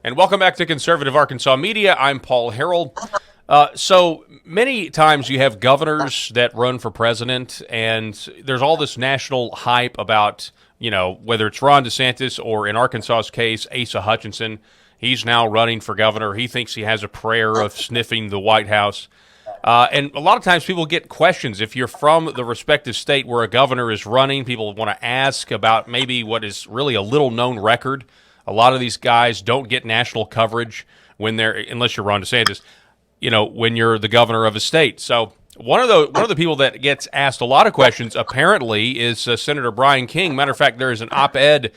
And welcome back to Conservative Arkansas Media. I'm Paul Harold. So many times you have governors that run for president, and there's all this national hype about, whether it's Ron DeSantis or in Arkansas's case, Asa Hutchinson. He's now running for governor. He thinks he has a prayer of sniffing the White House. And a lot of times people get questions. If you're from the respective state where a governor is running, people want to ask about maybe what is really a little-known record. A lot of these guys don't get national coverage when they're, unless you're Ron DeSantis, when you're the governor of a state. So one of the people that gets asked a lot of questions apparently is Senator Bryan King. Matter of fact, there is an op-ed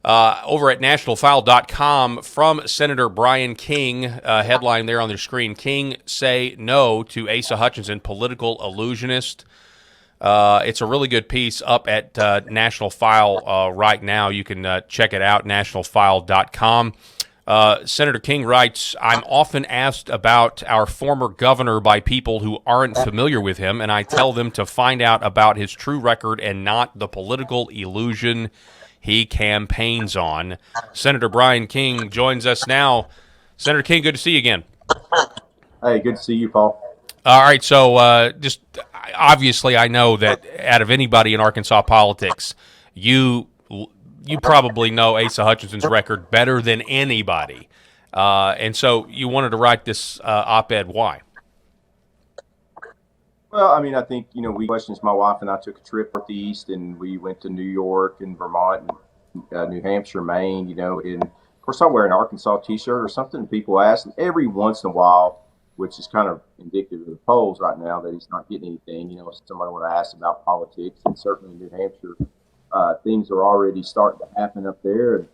over at nationalfile.com from Senator Bryan King, headline there on their screen: King say no to Asa Hutchinson, political illusionist. It's a really good piece up at National File right now. You can check it out, nationalfile.com. Senator King writes, I'm often asked about our former governor by people who aren't familiar with him, and I tell them to find out about his true record and not the political illusion he campaigns on. Senator Bryan King joins us now. Senator King, good to see you again. Hey, good to see you, Paul. All right, so just obviously I know that out of anybody in Arkansas politics, you probably know Asa Hutchinson's record better than anybody. And so you wanted to write this op-ed. Why? Well, I mean, I think, we questions, my wife and I took a trip northeast, and we went to New York and Vermont and New Hampshire, Maine, and of course I wear an Arkansas t-shirt or something, and people ask, and every once in a while, which is kind of indicative of the polls right now, that he's not getting anything. If somebody would ask about politics, and certainly in New Hampshire, things are already starting to happen up there,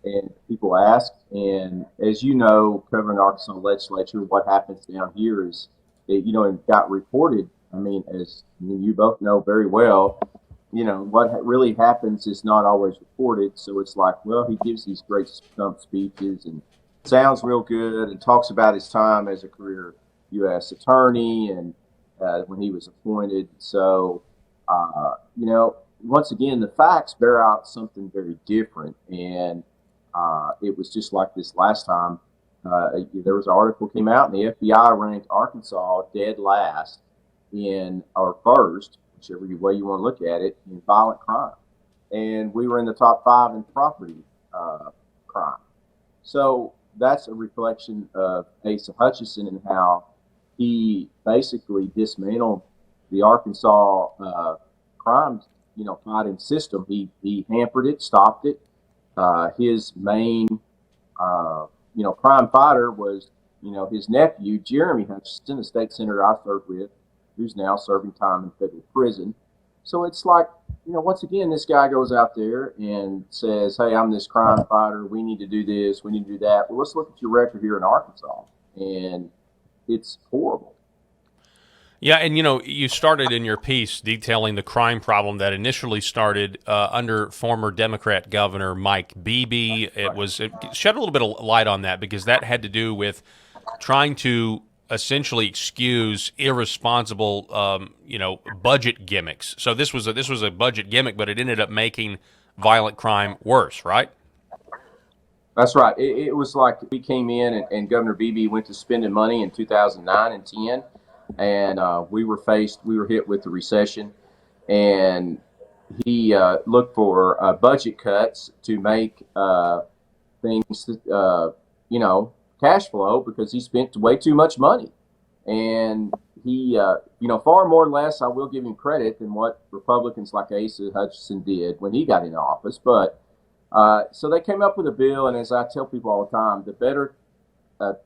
and people ask. And as you know, covering the Arkansas legislature, what happens down here is, it got reported. I mean, as you both know very well, what really happens is not always reported. So it's like, well, he gives these great stump speeches and sounds real good and talks about his time as a career U.S. attorney and when he was appointed. So, once again, the facts bear out something very different. And it was just like this last time. There was an article came out, and the FBI ranked Arkansas dead last or first, whichever way you want to look at it, in violent crime. And we were in the top 5 in property crime. So that's a reflection of Asa Hutchinson and how he basically dismantled the Arkansas crime, fighting system. He hampered it, stopped it. His main, crime fighter was, his nephew, Jeremy Hutchinson, a state senator I served with, who's now serving time in federal prison. So it's like, once again, this guy goes out there and says, hey, I'm this crime fighter. We need to do this. We need to do that. Well, let's look at your record here in Arkansas. And it's horrible. Yeah, and you started in your piece detailing the crime problem that initially started under former Democrat Governor Mike Beebe. It shed a little bit of light on that because that had to do with trying to essentially excuse irresponsible, budget gimmicks. So this was a budget gimmick, but it ended up making violent crime worse, right? That's right. It was like we came in and Governor Beebe went to spending money in 2009 and 10, and we were hit with the recession, and he looked for budget cuts to make things, cash flow, because he spent way too much money. And he, far more or less, I will give him credit, than what Republicans like Asa Hutchinson did when he got in office. But so they came up with a bill, and as I tell people all the time, the better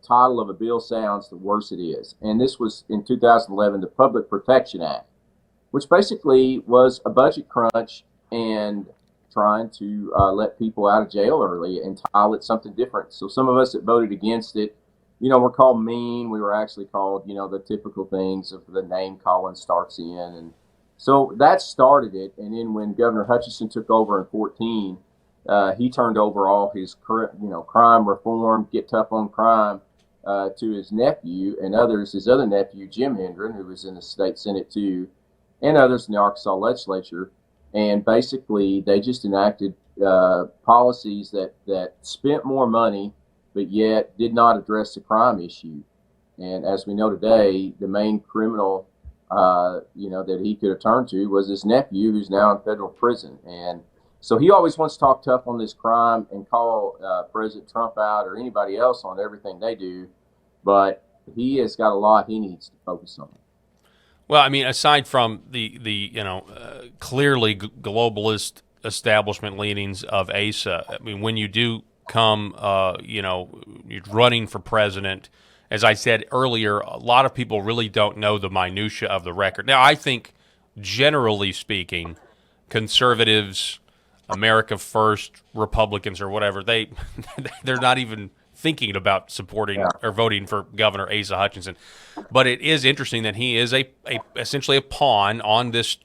title of a bill sounds, the worse it is. And this was in 2011, the Public Protection Act, which basically was a budget crunch and trying to let people out of jail early and title it something different. So some of us that voted against it, were called mean. We were actually called, the typical things of the name calling starts in. And so that started it. And then when Governor Hutchinson took over in 2014, he turned over all his current, crime reform, get tough on crime, to his nephew and others, his other nephew, Jim Hendren, who was in the state Senate too, and others in the Arkansas legislature. And basically, they just enacted policies that spent more money but yet did not address the crime issue. And as we know today, the main criminal, that he could have turned to was his nephew, who's now in federal prison. And so he always wants to talk tough on this crime and call President Trump out or anybody else on everything they do, but he has got a lot he needs to focus on. Well, I mean, aside from the clearly globalist establishment leanings of Asa, I mean, when you do come, you're running for president, as I said earlier, a lot of people really don't know the minutia of the record. Now, I think, generally speaking, conservatives, America First, Republicans, or whatever, they're not even thinking about supporting or voting for Governor Asa Hutchinson. But it is interesting that he is essentially a pawn on this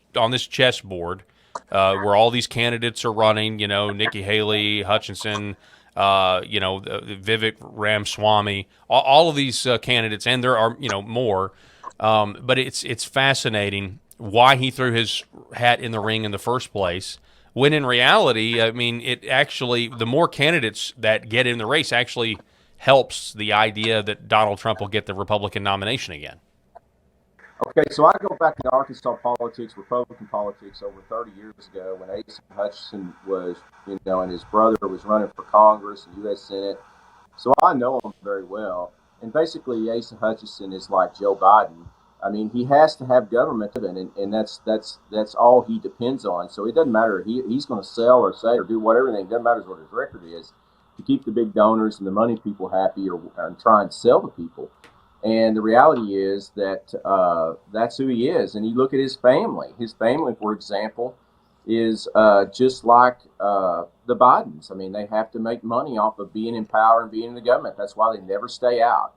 chessboard where all these candidates are running. Nikki Haley, Hutchinson, Vivek Ramaswamy, all of these candidates, and there are more. But it's fascinating why he threw his hat in the ring in the first place. When in reality, I mean, it actually, the more candidates that get in the race actually helps the idea that Donald Trump will get the Republican nomination again. Okay, so I go back to Arkansas politics, Republican politics, over 30 years ago when Asa Hutchinson was, and his brother was running for Congress and U.S. Senate. So I know him very well. And basically, Asa Hutchinson is like Joe Biden. I mean, he has to have government, and that's all he depends on. So it doesn't matter. He's going to sell or say or do whatever. It doesn't matter what his record is, to keep the big donors and the money people happy or try and sell to people. And the reality is that that's who he is. And you look at his family. His family, for example, is just like the Bidens. I mean, they have to make money off of being in power and being in the government. That's why they never stay out.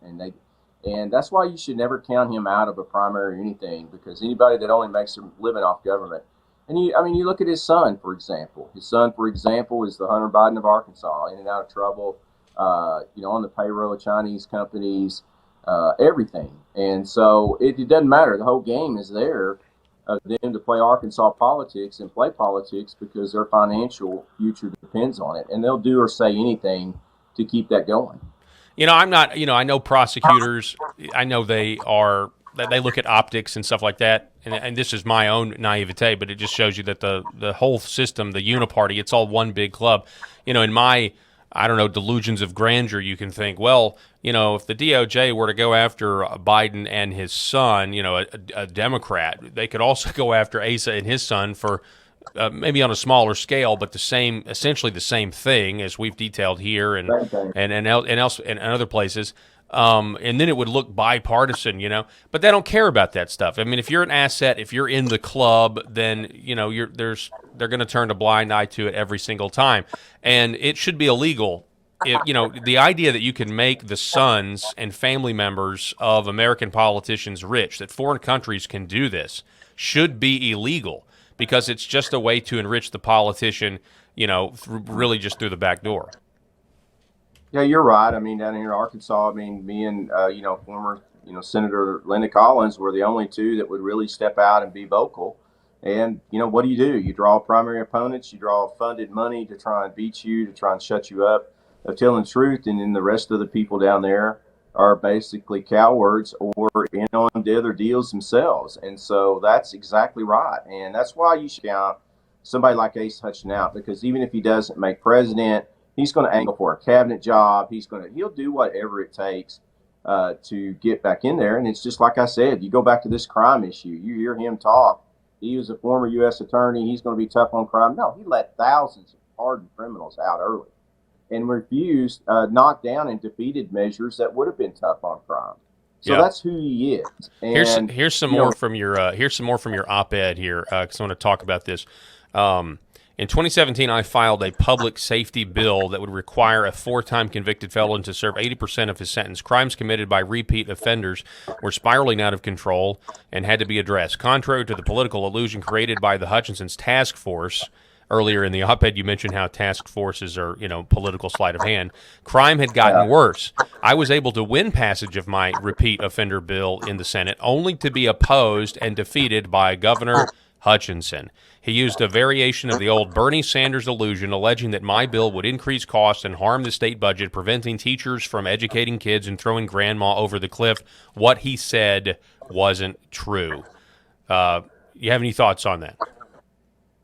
And that's why you should never count him out of a primary or anything, because anybody that only makes a living off government. And you look at his son, for example. His son, for example, is the Hunter Biden of Arkansas, in and out of trouble, on the payroll of Chinese companies, everything. And so it doesn't matter. The whole game is there of them to play Arkansas politics and play politics because their financial future depends on it. And they'll do or say anything to keep that going. I'm not, I know prosecutors, I know they look at optics and stuff like that. And this is my own naivete, but it just shows you that the whole system, the uniparty, it's all one big club. In my, delusions of grandeur, you can think, well, if the DOJ were to go after Biden and his son, a Democrat, they could also go after Asa and his son for maybe on a smaller scale, but essentially the same thing as we've detailed here and other places. And then it would look bipartisan, but they don't care about that stuff. I mean, if you're an asset, if you're in the club, then they're going to turn a blind eye to it every single time, and it should be illegal. The idea that you can make the sons and family members of American politicians rich, that foreign countries can do this, should be illegal. Because it's just a way to enrich the politician, really just through the back door. Yeah, you're right. I mean, down here in Arkansas, me and, former, Senator Linda Collins were the only two that would really step out and be vocal. And, what do? You draw primary opponents, you draw funded money to try and beat you, to try and shut you up of telling the truth. And then the rest of the people down there are basically cowards or in on the other deals themselves. And so that's exactly right. And that's why you should count somebody like Asa Hutchinson out, because even if he doesn't make president, he's going to angle for a cabinet job. He'll do whatever it takes to get back in there. And it's just like I said, you go back to this crime issue, you hear him talk. He was a former U.S. attorney. He's going to be tough on crime. No, he let thousands of hardened criminals out early and refused, knocked down and defeated measures that would have been tough on crime. So that's who he is. And here's some more from your op-ed here, because I want to talk about this. In 2017, I filed a public safety bill that would require a 4-time convicted felon to serve 80% of his sentence. Crimes committed by repeat offenders were spiraling out of control and had to be addressed. Contrary to the political illusion created by the Hutchinson's task force, earlier in the op-ed, you mentioned how task forces are, political sleight of hand. Crime had gotten worse. I was able to win passage of my repeat offender bill in the Senate, only to be opposed and defeated by Governor Hutchinson. He used a variation of the old Bernie Sanders illusion, alleging that my bill would increase costs and harm the state budget, preventing teachers from educating kids and throwing grandma over the cliff. What he said wasn't true. You have any thoughts on that?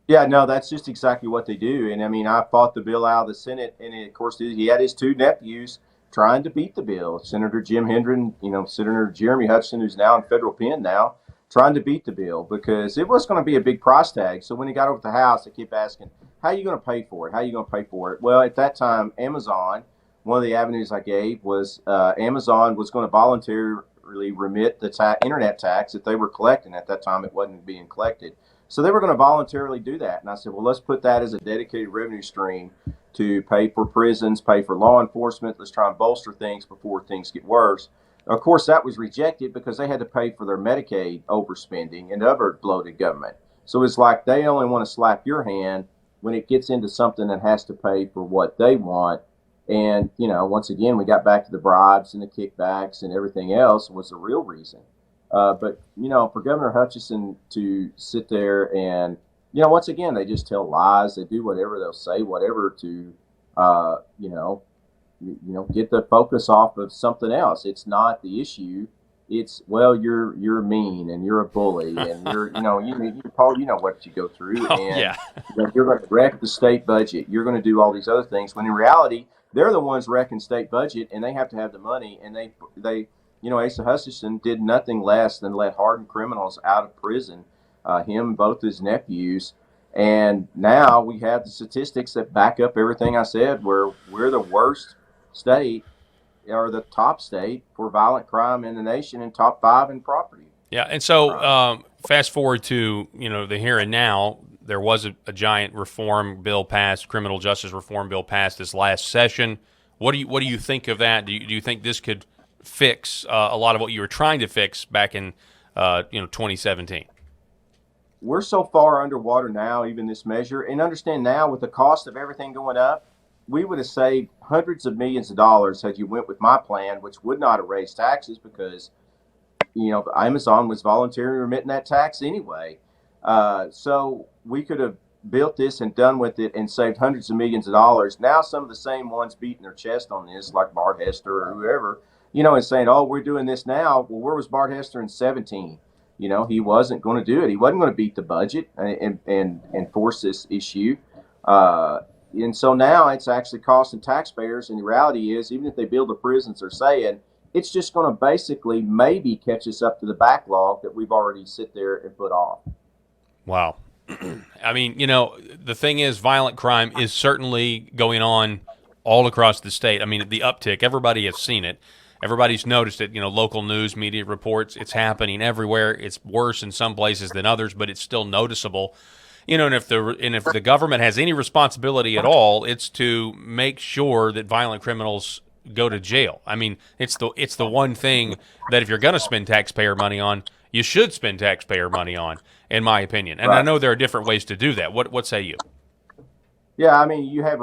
Yeah, no, that's just exactly what they do. And I mean, I fought the bill out of the Senate, and of course, he had his two nephews trying to beat the bill. Senator Jim Hendren, Senator Jeremy Hutchinson, who's now in federal pen now, trying to beat the bill because it was going to be a big price tag. So when he got over to the House, they kept asking, how are you going to pay for it? How are you going to pay for it? Well, at that time, Amazon, one of the avenues I gave was Amazon was going to voluntarily remit the internet tax that they were collecting. At that time, it wasn't being collected. So they were going to voluntarily do that. And I said, well, let's put that as a dedicated revenue stream to pay for prisons, pay for law enforcement. Let's try and bolster things before things get worse. Of course, that was rejected because they had to pay for their Medicaid overspending and other bloated government. So it's like they only want to slap your hand when it gets into something that has to pay for what they want. And, once again, we got back to the bribes and the kickbacks and everything else was the real reason. But for Governor Hutchinson to sit there and, once again, they just tell lies. They do whatever, they'll say whatever to, get the focus off of something else. It's not the issue. It's, well, you're mean and you're a bully and you're, Paul, you know what you go through. Oh, and yeah. You're going to wreck the state budget. You're going to do all these other things when in reality, they're the ones wrecking state budget and they have to have the money. And they Asa Hutchinson did nothing less than let hardened criminals out of prison, him and both his nephews. And now we have the statistics that back up everything I said, where we're the worst state or the top state for violent crime in the nation and top 5 in property. Yeah, and so fast forward to, the here and now, there was a giant reform bill passed, criminal justice reform bill passed this last session. What do you think of that? Do you think this could fix a lot of what you were trying to fix back in 2017? We're so far underwater now, even this measure, and understand now with the cost of everything going up, we would have saved hundreds of millions of dollars had you went with my plan, which would not have raised taxes because Amazon was voluntarily remitting that tax anyway. So we could have built this and done with it and saved hundreds of millions of dollars. Now some of the same ones beating their chest on this, like Bart Hester or whoever, and saying, oh, we're doing this now. Well, where was Bart Hester in 17? He wasn't going to do it. He wasn't going to beat the budget and force this issue. And so now it's actually costing taxpayers. And the reality is, even if they build the prisons, they're saying it's just going to basically maybe catch us up to the backlog that we've already sit there and put off. Wow. I mean, the thing is, violent crime is certainly going on all across the state. I mean, the uptick, everybody has seen it. Everybody's noticed it. Local news, media reports, it's happening everywhere. It's worse in some places than others, but it's still noticeable. And if the government has any responsibility at all, it's to make sure that violent criminals go to jail. I mean, it's the one thing that if you're going to spend taxpayer money on, you should spend taxpayer money on, in my opinion. And right. I know there are different ways to do that. What say you? Yeah, I mean, you have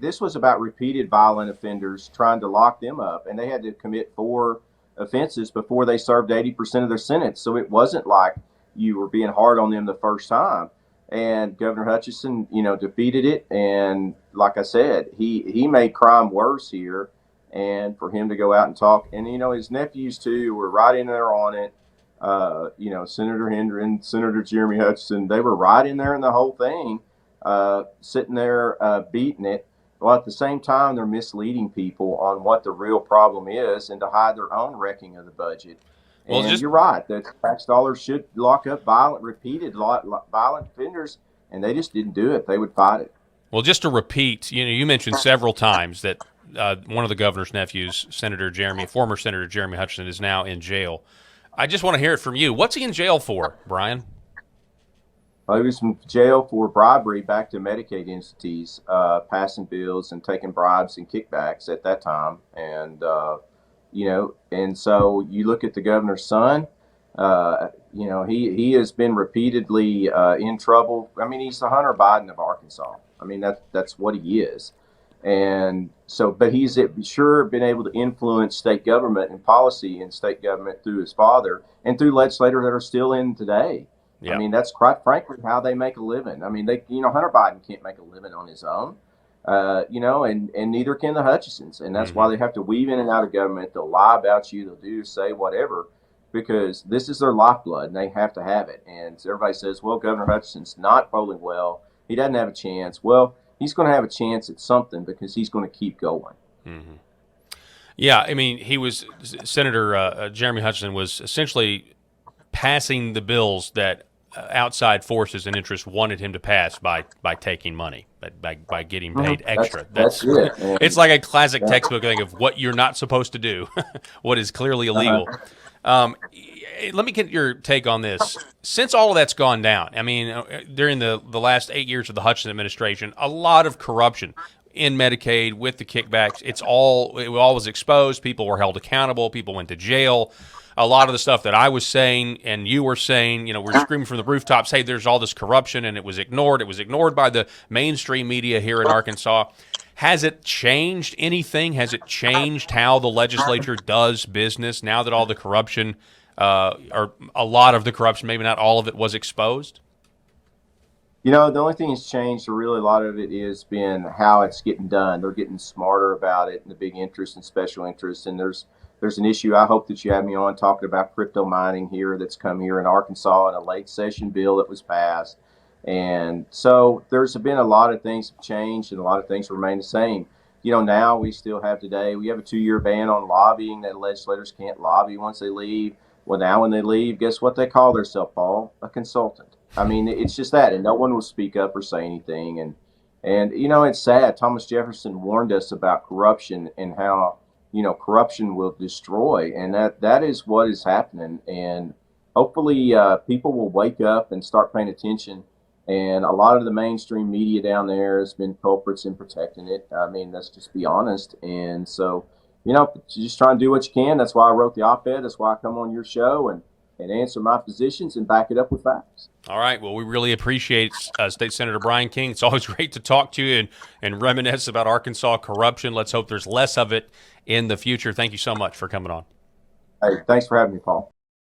this was about repeated violent offenders trying to lock them up, and they had to commit 4 offenses before they served 80% of their sentence. So it wasn't like you were being hard on them the first time. And Governor Hutchinson, defeated it. And like I said, he made crime worse here. And for him to go out and talk, and, his nephews, too, were right in there on it. Senator Hendren, Senator Jeremy Hutchinson, they were right in there in the whole thing. Sitting there beating it, while at the same time they're misleading people on what the real problem is and to hide their own wrecking of the budget. Well, and you're right, that tax dollars should lock up repeated violent offenders, and they just didn't do it. They would fight it. Well, just to repeat, you mentioned several times that one of the governor's nephews, former Senator Jeremy Hutchinson, is now in jail. I just want to hear it from you. What's he in jail for, Bryan? He was in jail for bribery back to Medicaid entities, passing bills and taking bribes and kickbacks at that time. And, and so you look at the governor's son, he has been repeatedly in trouble. I mean, he's the Hunter Biden of Arkansas. I mean, that's what he is. And so, but he's sure been able to influence state government and policy in state government through his father and through legislators that are still in today. Yeah. I mean, that's quite frankly how they make a living. I mean, Hunter Biden can't make a living on his own, and neither can the Hutchinsons. And that's why they have to weave in and out of government. They'll lie about you. They'll do, say, whatever, because this is their lifeblood and they have to have it. And so everybody says, well, Governor Hutchinson's not polling well. He doesn't have a chance. Well, he's going to have a chance at something because he's going to keep going. Yeah, I mean, Senator Jeremy Hutchinson was essentially passing the bills that outside forces and interests wanted him to pass by taking money, by getting paid extra. That's it. It's like a classic textbook thing of what you're not supposed to do, what is clearly illegal. Let me get your take on this. Since all of that's gone down, I mean, during the last 8 years of the Hutchinson administration, a lot of corruption in Medicaid with the kickbacks. It all was exposed. People were held accountable. People went to jail. A lot of the stuff that I was saying and you were saying, we're screaming from the rooftops, hey, there's all this corruption, and it was ignored. It was ignored by the mainstream media here in Arkansas. Has it changed anything? Has it changed how the legislature does business now that all the corruption, or a lot of the corruption, maybe not all of it, was exposed? The only thing that's changed, or really a lot of it, has been how it's getting done. They're getting smarter about it, and the big interest and special interest. And there's an issue. I hope that you have me on talking about crypto mining here that's come here in Arkansas in a late session bill that was passed. And so there's been a lot of things have changed, and a lot of things remain the same. Now we still have today, we have a 2-year ban on lobbying, that legislators can't lobby once they leave. Well, now when they leave, guess what they call themselves, Paul? A consultant. I mean, it's just that, and no one will speak up or say anything. And it's sad. Thomas Jefferson warned us about corruption and how, corruption will destroy, and that is what is happening. And hopefully people will wake up and start paying attention. And a lot of the mainstream media down there has been culprits in protecting it. I mean, let's just be honest. And so, just try and do what you can. That's why I wrote the op-ed. That's why I come on your show and answer my positions and back it up with facts. All right. Well, we really appreciate State Senator Bryan King. It's always great to talk to you and reminisce about Arkansas corruption. Let's hope there's less of it in the future. Thank you so much for coming on. Hey, thanks for having me, Paul.